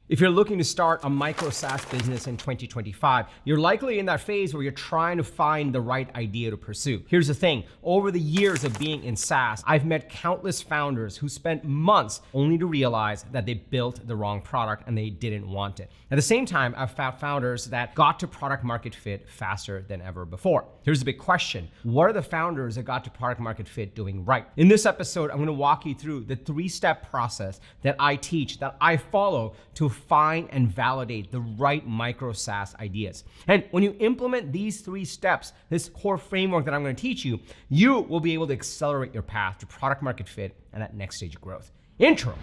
If you're looking to start a micro SaaS business in 2025, you're likely in that phase where you're trying to find the right idea to pursue. Here's the thing, over the years of being in SaaS, I've met countless founders who spent months only to realize that they built the wrong product and they didn't want it. At the same time, I've found founders that got to product market fit faster than ever before. Here's the big question. What are the founders that got to product market fit doing right? In this episode, I'm gonna walk you through the 3-step process that I teach, that I follow to find and validate the right micro SaaS ideas. And when you implement these 3 steps, this core framework that I'm going to teach you, you will be able to accelerate your path to product market fit and that next stage of growth. Intro.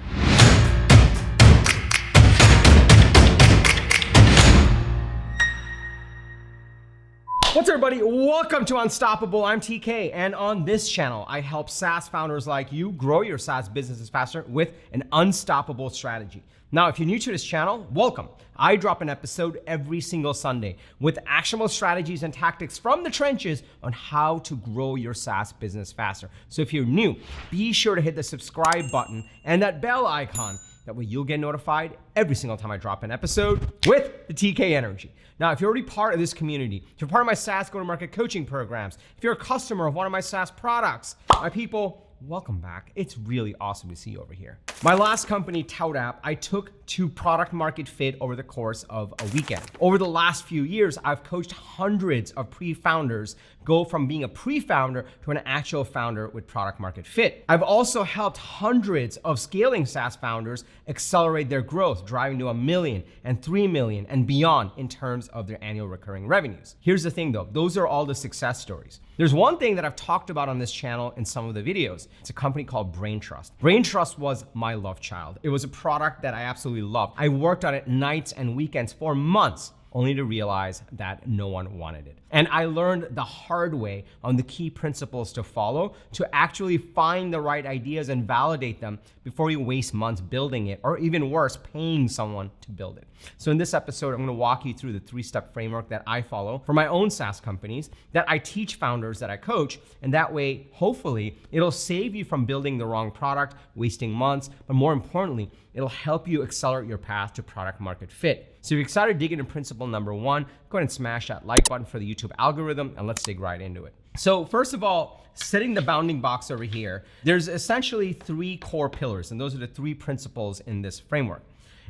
What's up, everybody? Welcome to Unstoppable. I'm TK, and on this channel, I help SaaS founders like you grow your SaaS businesses faster with an unstoppable strategy. Now, if you're new to this channel, welcome. I drop an episode every single Sunday with actionable strategies and tactics from the trenches on how to grow your SaaS business faster. So if you're new, be sure to hit the subscribe button and that bell icon. That way you'll get notified every single time I drop an episode with the TK energy. Now, if you're already part of this community, if you're part of my SaaS go-to-market coaching programs, if you're a customer of one of my SaaS products, my people, welcome back. It's really awesome to see you over here. My last company, ToutApp, I took to product market fit over the course of a weekend. Over the last few years, I've coached hundreds of pre-founders go from being a pre-founder to an actual founder with product market fit. I've also helped hundreds of scaling SaaS founders accelerate their growth, driving to $1 million and $3 million and beyond in terms of their annual recurring revenues. Here's the thing though, those are all the success stories. There's one thing that I've talked about on this channel in some of the videos. It's a company called BrainTrust. BrainTrust was my love child. It was a product that I absolutely loved. I worked on it nights and weekends for months, only to realize that no one wanted it. And I learned the hard way on the key principles to follow to actually find the right ideas and validate them before you waste months building it, or even worse, paying someone to build it. So in this episode, I'm gonna walk you through the 3-step framework that I follow for my own SaaS companies, that I teach founders that I coach, and that way, hopefully, it'll save you from building the wrong product, wasting months, but more importantly, it'll help you accelerate your path to product market fit. So if you're excited to dig into principle number 1, go ahead and smash that like button for the YouTube algorithm, and let's dig right into it. So first of all, setting the bounding box over here, there's essentially 3 core pillars, and those are the 3 principles in this framework.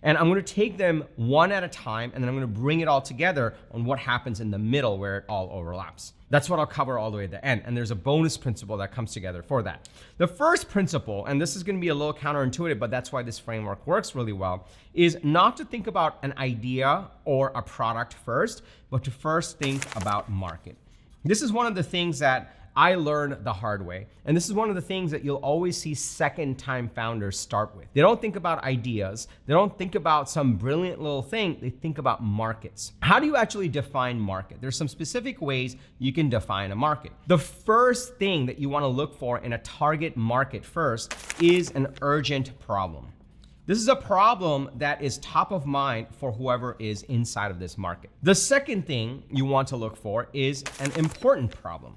And I'm gonna take them one at a time, and then I'm gonna bring it all together on what happens in the middle where it all overlaps. That's what I'll cover all the way at the end. And there's a bonus principle that comes together for that. The first principle, and this is gonna be a little counterintuitive, but that's why this framework works really well, is not to think about an idea or a product first, but to first think about market. This is one of the things that I learned the hard way. And this is one of the things that you'll always see second-time founders start with. They don't think about ideas. They don't think about some brilliant little thing. They think about markets. How do you actually define market? There's some specific ways you can define a market. The first thing that you want to look for in a target market first is an urgent problem. This is a problem that is top of mind for whoever is inside of this market. The second thing you want to look for is an important problem.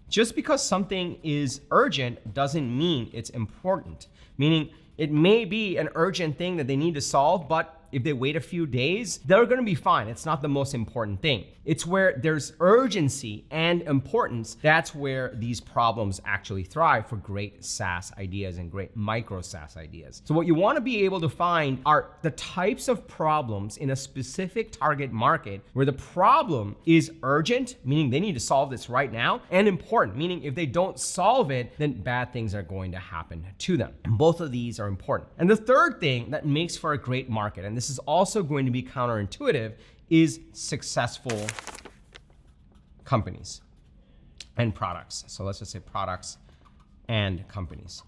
Just because something is urgent doesn't mean it's important. Meaning it may be an urgent thing that they need to solve, but if they wait a few days, they're gonna be fine. It's not the most important thing. It's where there's urgency and importance, that's where these problems actually thrive for great SaaS ideas and great micro SaaS ideas. So what you wanna be able to find are the types of problems in a specific target market where the problem is urgent, meaning they need to solve this right now, and important, meaning if they don't solve it, then bad things are going to happen to them. And both of these are important. And the third thing that makes for a great market, and this is also going to be counterintuitive, is successful companies and products. So let's just say products and companies.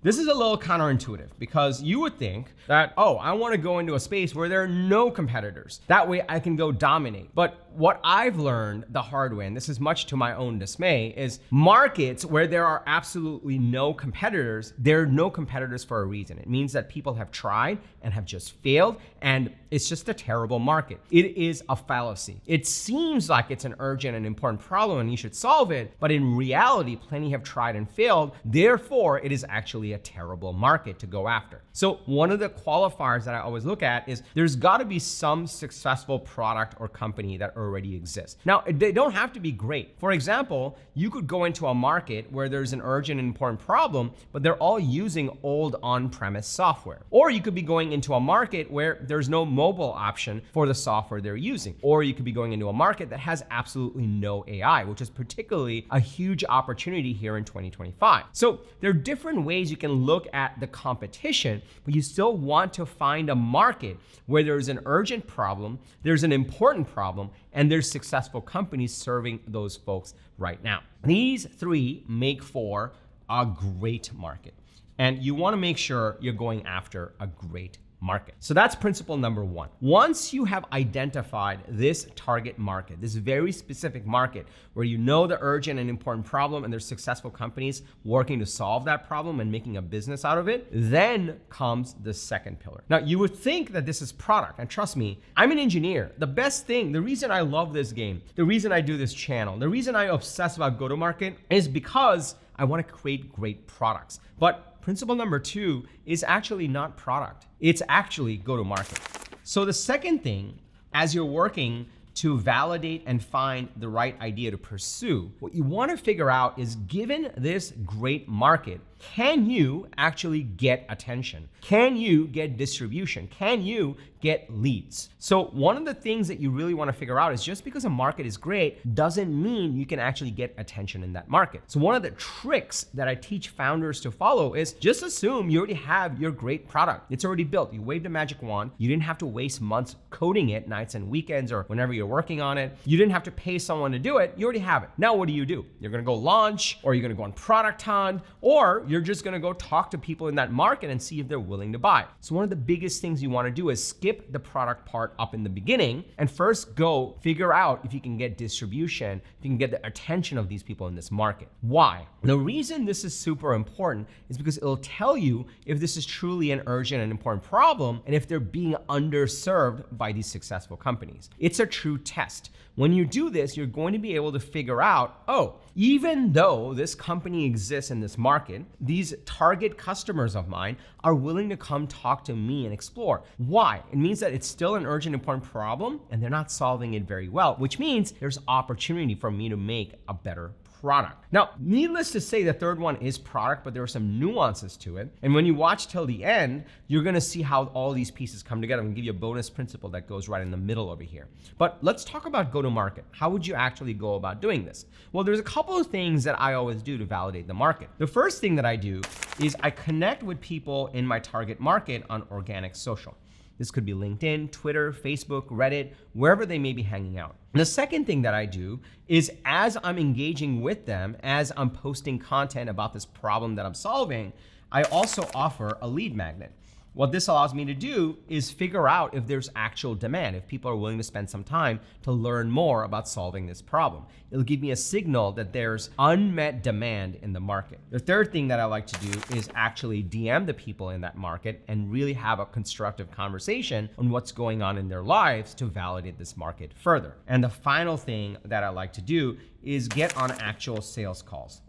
This is a little counterintuitive because you would think that, oh, I want to go into a space where there are no competitors. That way I can go dominate. But what I've learned the hard way, and this is much to my own dismay, is markets where there are absolutely no competitors, there are no competitors for a reason. It means that people have tried and have just failed, and it's just a terrible market. It is a fallacy. It seems like it's an urgent and important problem and you should solve it, but in reality, plenty have tried and failed. Therefore, it is actually actually a terrible market to go after. So one of the qualifiers that I always look at is there's got to be some successful product or company that already exists. Now, they don't have to be great. For example, you could go into a market where there's an urgent and important problem, but they're all using old on-premise software. Or you could be going into a market where there's no mobile option for the software they're using. Or you could be going into a market that has absolutely no AI, which is particularly a huge opportunity here in 2025. So there are different ways you can look at the competition, but you still want to find a market where there's an urgent problem, there's an important problem, and there's successful companies serving those folks right now. These three make for a great market. And you want to make sure you're going after a great market. So that's principle number one. Once you have identified this target market, this very specific market where you know the urgent and important problem and there's successful companies working to solve that problem and making a business out of it, then comes the second pillar. Now, you would think that this is product, and trust me, I'm an engineer. The best thing, the reason I love this game, the reason I do this channel, the reason I obsess about go-to-market is because I want to create great products. But principle number two is actually not product. It's actually go-to-market. So the second thing, as you're working to validate and find the right idea to pursue, what you want to figure out is, given this great market, can you actually get attention? Can you get distribution? Can you get leads? So one of the things that you really want to figure out is, just because a market is great doesn't mean you can actually get attention in that market. So one of the tricks that I teach founders to follow is just assume you already have your great product. It's already built. You waved a magic wand. You didn't have to waste months coding it, nights and weekends, or whenever you're working on it. You didn't have to pay someone to do it. You already have it. Now what do? You're going to go launch, or you're going to go on Product Hunt, or you're just going to go talk to people in that market and see if they're willing to buy. So one of the biggest things you want to do is skip the product part up in the beginning and first go figure out if you can get distribution, if you can get the attention of these people in this market. Why? The reason this is super important is because it'll tell you if this is truly an urgent and important problem and if they're being underserved by these successful companies. It's a true test. When you do this, you're going to be able to figure out, oh, even though this company exists in this market, these target customers of mine are willing to come talk to me and explore. Why? It means that it's still an urgent, important problem and they're not solving it very well, which means there's opportunity for me to make a better product. Now, needless to say, the third one is product, but there are some nuances to it. And when you watch till the end, you're gonna see how all these pieces come together. I'm gonna give you a bonus principle that goes right in the middle over here. But let's talk about go-to-market. How would you actually go about doing this? Well, there's a couple of things that I always do to validate the market. The first thing that I do is I connect with people in my target market on organic social. This could be LinkedIn, Twitter, Facebook, Reddit, wherever they may be hanging out. And the second thing that I do is, as I'm engaging with them, as I'm posting content about this problem that I'm solving, I also offer a lead magnet. What this allows me to do is figure out if there's actual demand, if people are willing to spend some time to learn more about solving this problem. It'll give me a signal that there's unmet demand in the market. The third thing that I like to do is actually DM the people in that market and really have a constructive conversation on what's going on in their lives to validate this market further. And the final thing that I like to do is get on actual sales calls.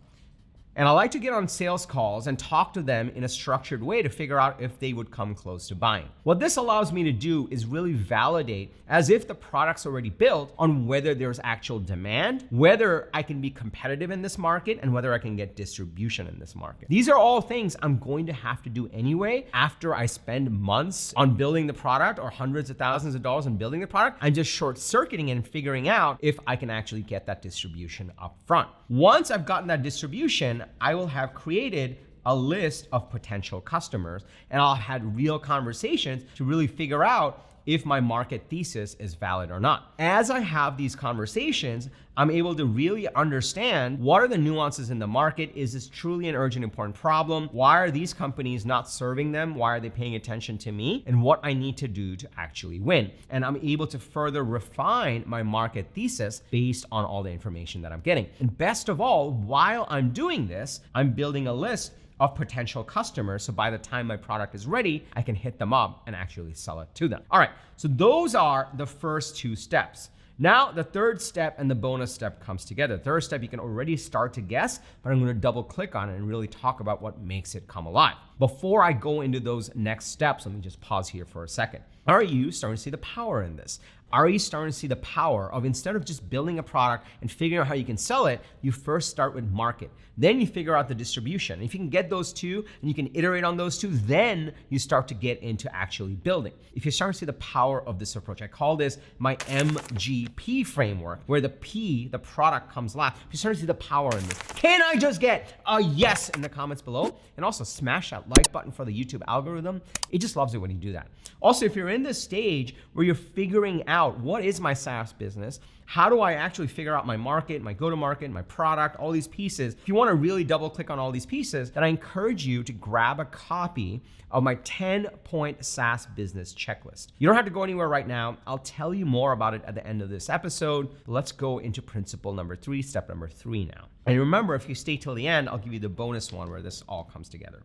And I like to get on sales calls and talk to them in a structured way to figure out if they would come close to buying. What this allows me to do is really validate, as if the product's already built, on whether there's actual demand, whether I can be competitive in this market, and whether I can get distribution in this market. These are all things I'm going to have to do anyway after I spend months on building the product, or hundreds of thousands of dollars on building the product. I'm just short-circuiting and figuring out if I can actually get that distribution up front. Once I've gotten that distribution, I will have created a list of potential customers, and I'll have had real conversations to really figure out if my market thesis is valid or not. As I have these conversations, I'm able to really understand what are the nuances in the market. Is this truly an urgent, important problem? Why are these companies not serving them? Why are they paying attention to me? And what I need to do to actually win. And I'm able to further refine my market thesis based on all the information that I'm getting. And best of all, while I'm doing this, I'm building a list of potential customers. So by the time my product is ready, I can hit them up and actually sell it to them. All right, so those are the first two steps. Now, the third step and the bonus step comes together. The third step, you can already start to guess, but I'm gonna double click on it and really talk about what makes it come alive. Before I go into those next steps, let me just pause here for a second. Are you starting to see the power in this? Are you starting to see the power of, instead of just building a product and figuring out how you can sell it, you first start with market. Then you figure out the distribution. If you can get those two and you can iterate on those two, then you start to get into actually building. If you're starting to see the power of this approach, I call this my MGP framework, where the P, the product, comes last. If you're starting to see the power in this, can I just get a yes in the comments below? And also smash that like button for the YouTube algorithm. It just loves it when you do that. Also, if you're in this stage where you're figuring out what is my SaaS business, how do I actually figure out my market, my go-to-market, my product, all these pieces? If you want to really double click on all these pieces, then I encourage you to grab a copy of my 10-point SaaS business checklist. You don't have to go anywhere right now. I'll tell you more about it at the end of this episode. Let's go into principle number 3, step number 3 now. And remember, if you stay till the end, I'll give you the bonus one where this all comes together.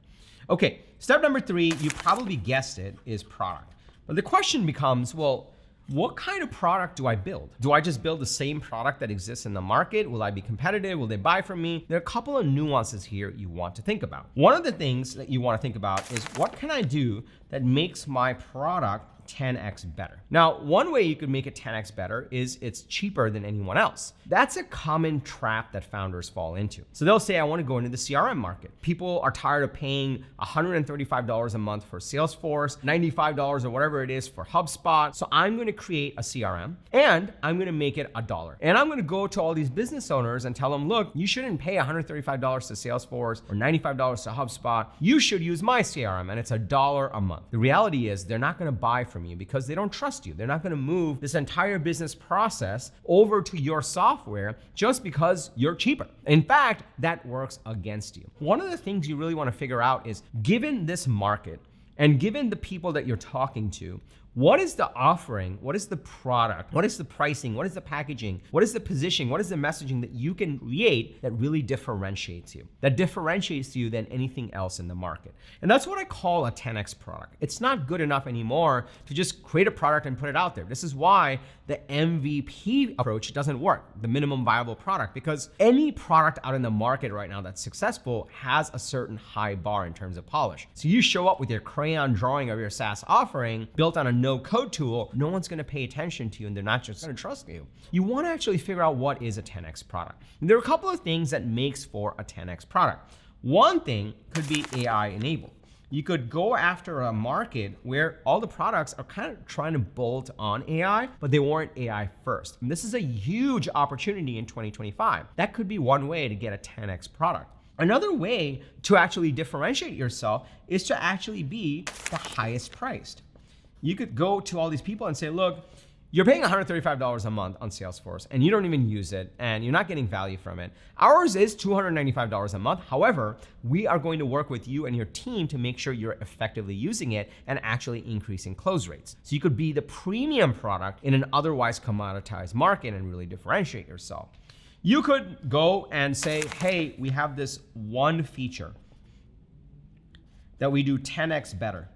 Okay, step number 3, you probably guessed it, is product. But the question becomes, well, what kind of product do I build? Do I just build the same product that exists in the market? Will I be competitive? Will they buy from me? There are a couple of nuances here you want to think about. One of the things that you want to think about is, what can I do that makes my product 10x better? Now, one way you could make it 10x better is it's cheaper than anyone else. That's a common trap that founders fall into. So they'll say, I want to go into the CRM market. People are tired of paying $135 a month for Salesforce, $95 or whatever it is for HubSpot. So I'm going to create a CRM and I'm going to make it $1. And I'm going to go to all these business owners and tell them, look, you shouldn't pay $135 to Salesforce or $95 to HubSpot. You should use my CRM and it's $1 a month. The reality is they're not going to buy from you because they don't trust you. They're not going to move this entire business process over to your software just because you're cheaper. In fact, that works against you. One of the things you really want to figure out is, given this market and given the people that you're talking to, what is the offering? What is the product? What is the pricing? What is the packaging? What is the positioning? What is the messaging that you can create that really differentiates you? That differentiates you than anything else in the market. And that's what I call a 10x product. It's not good enough anymore to just create a product and put it out there. This is why the MVP approach doesn't work, the minimum viable product, because any product out in the market right now that's successful has a certain high bar in terms of polish. So you show up with your crayon drawing of your SaaS offering built on a no-code tool, no one's going to pay attention to you and they're not just going to trust you. You want to actually figure out what is a 10x product. And there are a couple of things that makes for a 10x product. One thing could be AI enabled. You could go after a market where all the products are kind of trying to bolt on AI, but they weren't AI first. And this is a huge opportunity in 2025. That could be one way to get a 10x product. Another way to actually differentiate yourself is to actually be the highest priced. You could go to all these people and say, look, you're paying $135 a month on Salesforce and you don't even use it and you're not getting value from it. Ours is $295 a month. However, we are going to work with you and your team to make sure you're effectively using it and actually increasing close rates. So you could be the premium product in an otherwise commoditized market and really differentiate yourself. You could go and say, hey, we have this one feature that we do 10x better.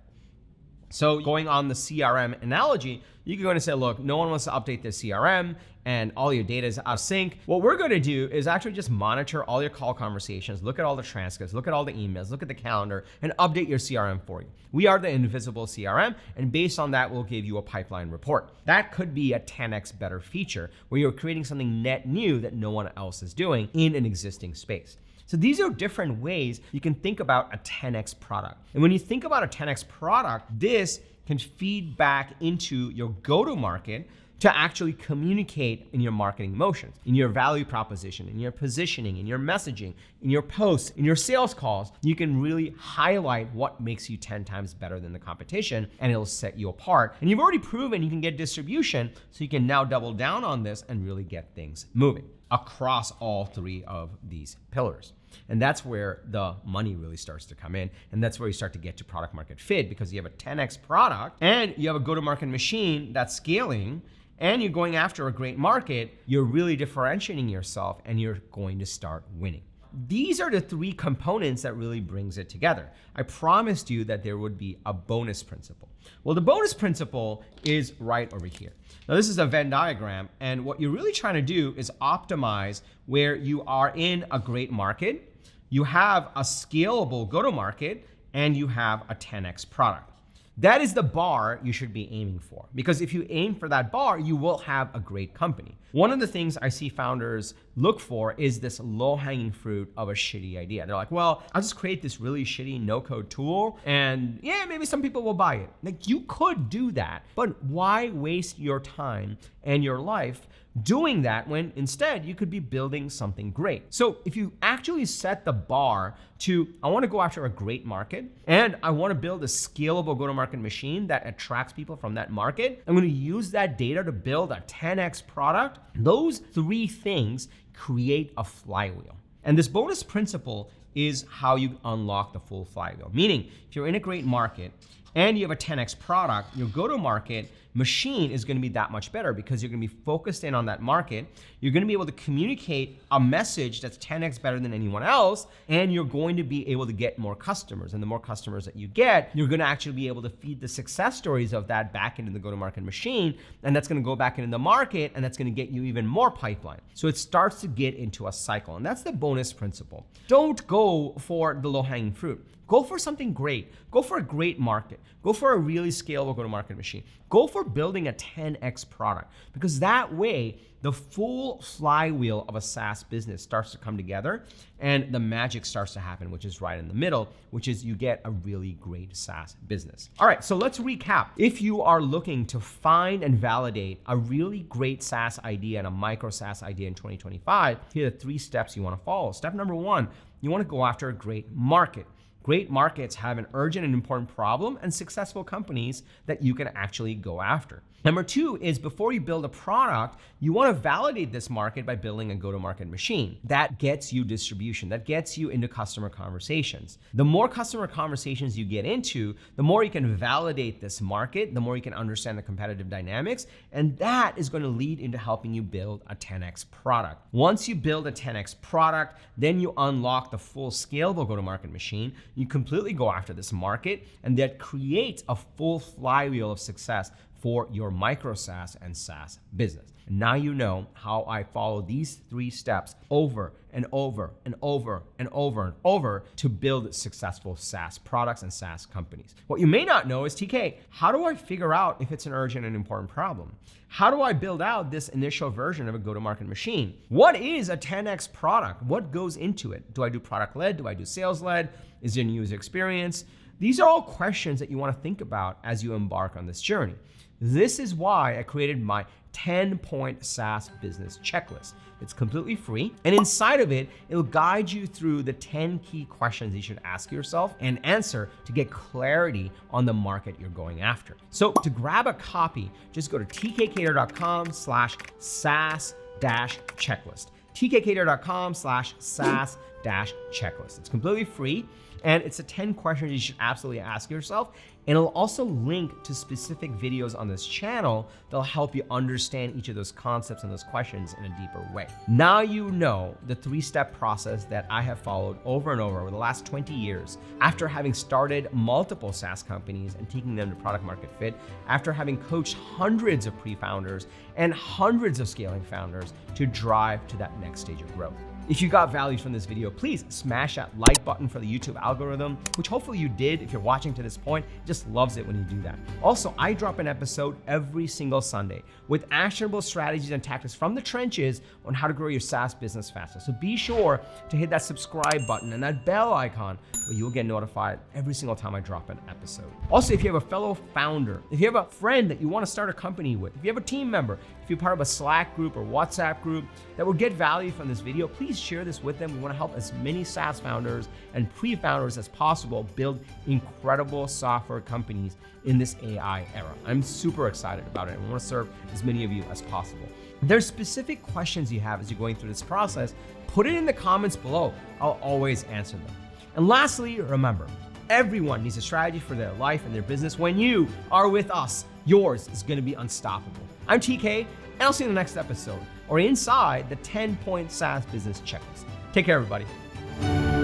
So going on the CRM analogy, you can go and say, look, no one wants to update their CRM and all your data is out of sync. What we're going to do is actually just monitor all your call conversations, look at all the transcripts, look at all the emails, look at the calendar, and update your CRM for you. We are the invisible CRM, and based on that, we'll give you a pipeline report. That could be a 10x better feature where you're creating something net new that no one else is doing in an existing space. So these are different ways you can think about a 10x product. And when you think about a 10x product, this can feed back into your go-to-market to actually communicate in your marketing motions, in your value proposition, in your positioning, in your messaging, in your posts, in your sales calls. You can really highlight what makes you 10 times better than the competition, and it'll set you apart. And you've already proven you can get distribution, so you can now double down on this and really get things moving across all 3 of these pillars. And that's where the money really starts to come in. And that's where you start to get to product market fit, because you have a 10x product and you have a go-to-market machine that's scaling and you're going after a great market. You're really differentiating yourself and you're going to start winning. these are the three components that really brings it together. I promised you that there would be a bonus principle. Well, the bonus principle is right over here. Now, this is a Venn diagram, and what you're really trying to do is optimize where you are in a great market, you have a scalable go-to-market, and you have a 10x product. That is the bar you should be aiming for, because if you aim for that bar, you will have a great company. One of the things I see founders look for is this low-hanging fruit of a shitty idea. They're like, well, I'll just create this really shitty no-code tool and yeah, maybe some people will buy it. Like, you could do that, but why waste your time and your life doing that when instead you could be building something great? So if you actually set the bar to, I want to go after a great market and I want to build a scalable go-to-market machine that attracts people from that market, I'm going to use that data to build a 10x product. Those three things create a flywheel. And this bonus principle is how you unlock the full flywheel. Meaning, if you're in a great market and you have a 10x product, your go-to-market machine is going to be that much better because you're going to be focused in on that market. You're going to be able to communicate a message that's 10x better than anyone else, and you're going to be able to get more customers. And the more customers that you get, you're going to actually be able to feed the success stories of that back into the go-to-market machine, and that's going to go back into the market, and that's going to get you even more pipeline. So it starts to get into a cycle, and that's the bonus principle. Don't go for the low-hanging fruit. Go for something great. Go for a great market. Go for a really scalable go-to-market machine. Go for building a 10x product, because that way the full flywheel of a SaaS business starts to come together and the magic starts to happen, which is right in the middle, which is you get a really great SaaS business. All right, so let's recap. If you are looking to find and validate a really great SaaS idea and a micro SaaS idea in 2025, here are the 3 steps you want to follow. Step number 1, you want to go after a great market. Great markets have an urgent and important problem and successful companies that you can actually go after. Number 2 is before you build a product, you want to validate this market by building a go-to-market machine. That gets you distribution, that gets you into customer conversations. The more customer conversations you get into, the more you can validate this market, the more you can understand the competitive dynamics, and that is going to lead into helping you build a 10x product. Once you build a 10x product, then you unlock the full scalable go-to-market machine. You completely go after this market, and that creates a full flywheel of success for your micro SaaS and SaaS business. And now you know how I follow these 3 steps over and over and over and over and over to build successful SaaS products and SaaS companies. What you may not know is, TK, how do I figure out if it's an urgent and important problem? How do I build out this initial version of a go-to-market machine? What is a 10x product? What goes into it? Do I do product-led? Do I do sales-led? Is it a user experience? These are all questions that you want to think about as you embark on this journey. This is why I created my 10-point SaaS business checklist. It's completely free, and inside of it, it'll guide you through the 10 key questions you should ask yourself and answer to get clarity on the market you're going after. So to grab a copy, just go to tkkader.com/SaaS-checklist. tkkader.com/SaaS-checklist. It's completely free, and it's the 10 questions you should absolutely ask yourself. And it'll also link to specific videos on this channel that'll help you understand each of those concepts and those questions in a deeper way. Now you know the 3-step process that I have followed over and over the last 20 years after having started multiple SaaS companies and taking them to product market fit, after having coached hundreds of pre-founders and hundreds of scaling founders to drive to that next stage of growth. If you got value from this video, please smash that like button for the YouTube algorithm, which hopefully you did if you're watching to this point. It just loves it when you do that. Also, I drop an episode every single Sunday with actionable strategies and tactics from the trenches on how to grow your SaaS business faster. So be sure to hit that subscribe button and that bell icon where you'll get notified every single time I drop an episode. Also, if you have a fellow founder, if you have a friend that you want to start a company with, if you have a team member, if you're part of a Slack group or WhatsApp group that will get value from this video, please share this with them. We want to help as many SaaS founders and pre-founders as possible build incredible software companies in this AI era. I'm super excited about it. I want to serve as many of you as possible. If there's specific questions you have as you're going through this process, put it in the comments below. I'll always answer them. And lastly, remember, everyone needs a strategy for their life and their business. When you are with us, yours is going to be unstoppable. I'm TK, and I'll see you in the next episode or inside the 10-point SaaS business checklist. Take care, everybody. you.